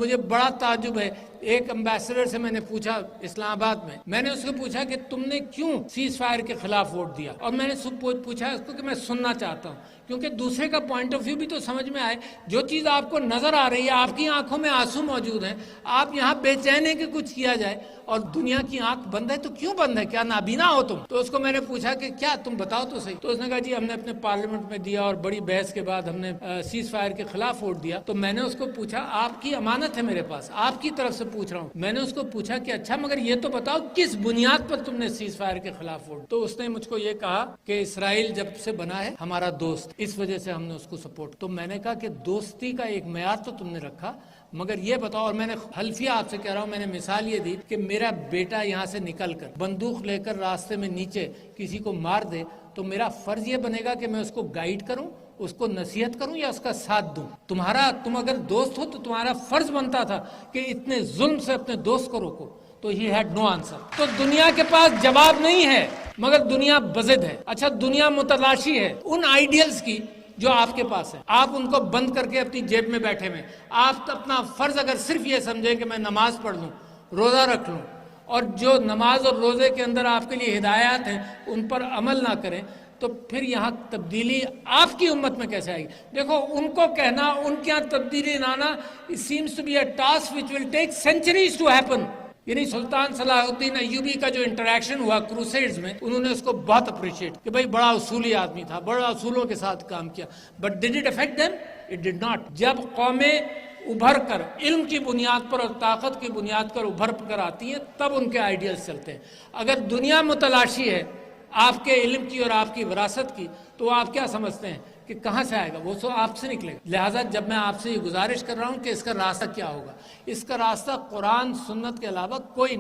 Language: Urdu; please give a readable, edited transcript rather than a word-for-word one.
مجھے بڑا تعجب ہے، ایک امبیسڈر سے میں نے پوچھا اسلام آباد میں نے اس کو پوچھا کہ تم نے کیوں سیز فائر کے خلاف ووٹ دیا، اور میں نے پوچھا اس کو کہ میں سننا چاہتا ہوں، کیونکہ دوسرے کا پوائنٹ آف ویو بھی تو سمجھ میں آئے۔ جو چیز آپ کو نظر آ رہی ہے، آپ کی آنکھوں میں آنسو موجود ہیں، آپ یہاں بے چین ہیں کہ کچھ کیا جائے، اور دنیا کی آنکھ بند ہے تو کیوں بند ہے؟ کیا نابینا ہو تم؟ تو اس کو میں نے پوچھا کہ کیا تم بتاؤ تو صحیح۔ تو اس نے کہا جی ہم نے اپنے پارلیمنٹ میں دیا اور بڑی بحث کے بعد ہم نے سیز فائر کے خلاف ووٹ دیا۔ تو میں نے اس کو پوچھا، آپ کی امانت ہے میرے پاس، آپ کی طرف سے پوچھ رہا ہوں، میں نے اس کو پوچھا کہ اچھا مگر یہ تو بتاؤ کس بنیاد پر تم نے سیز فائر کے خلاف ووٹ؟ تو اس نے مجھ کو یہ کہا کہ اسرائیل جب سے بنا ہے ہمارا دوست، اس وجہ سے ہم نے اس کو سپورٹ۔ تو میں نے کہا کہ دوستی کا ایک معیار تو تم نے رکھا، مگر یہ بتاؤ، اور میں نے حلفیہ آپ سے کہہ رہا ہوں، میں نے مثال یہ دی کہ میرا بیٹا یہاں سے نکل کر بندوق لے کر راستے میں نیچے کسی کو مار دے تو میرا فرض یہ بنے گا کہ میں اس کو گائیڈ کروں، اس کو نصیحت کروں یا اس کا ساتھ دوں؟ تم اگر دوست ہو تو تمہارا فرض بنتا تھا کہ اتنے ظلم سے اپنے دوست کو روکو۔ تو ہی ہیڈ نو آنسر۔ تو دنیا کے پاس جواب نہیں ہے، مگر دنیا بزد ہے۔ اچھا، دنیا متلاشی ہے ان آئیڈیلز کی جو آپ کے پاس ہے، آپ ان کو بند کر کے اپنی جیب میں بیٹھے ہوئے۔ آپ اپنا فرض اگر صرف یہ سمجھیں کہ میں نماز پڑھ لوں، روزہ رکھ لوں، اور جو نماز اور روزے کے اندر آپ کے لیے ہدایات ہیں ان پر عمل نہ کریں، تو پھر یہاں تبدیلی آپ کی امت میں کیسے آئے گی؟ دیکھو، ان کو کہنا ان کے یہاں تبدیلی لانا it seems to be a task which will take centuries to happen۔ یعنی سلطان صلاح الدین ایوبی کا جو انٹریکشن ہوا کروسیڈز میں، انہوں نے اس کو بہت اپریشیٹ کہ بھائی بڑا اصولی آدمی تھا، بڑا اصولوں کے ساتھ کام کیا، but did it affect them? It did not. جب قومیں ابھر کر علم کی بنیاد پر اور طاقت کی بنیاد پر ابھر کر آتی ہیں، تب ان کے آئیڈیلز چلتے ہیں۔ اگر دنیا متلاشی ہے آپ کے علم کی اور آپ کی وراثت کی، تو آپ کیا سمجھتے ہیں کہ کہاں سے آئے گا؟ وہ تو آپ سے نکلے گا۔ لہٰذا جب میں آپ سے یہ گزارش کر رہا ہوں کہ اس کا راستہ کیا ہوگا، اس کا راستہ قرآن سنت کے علاوہ کوئی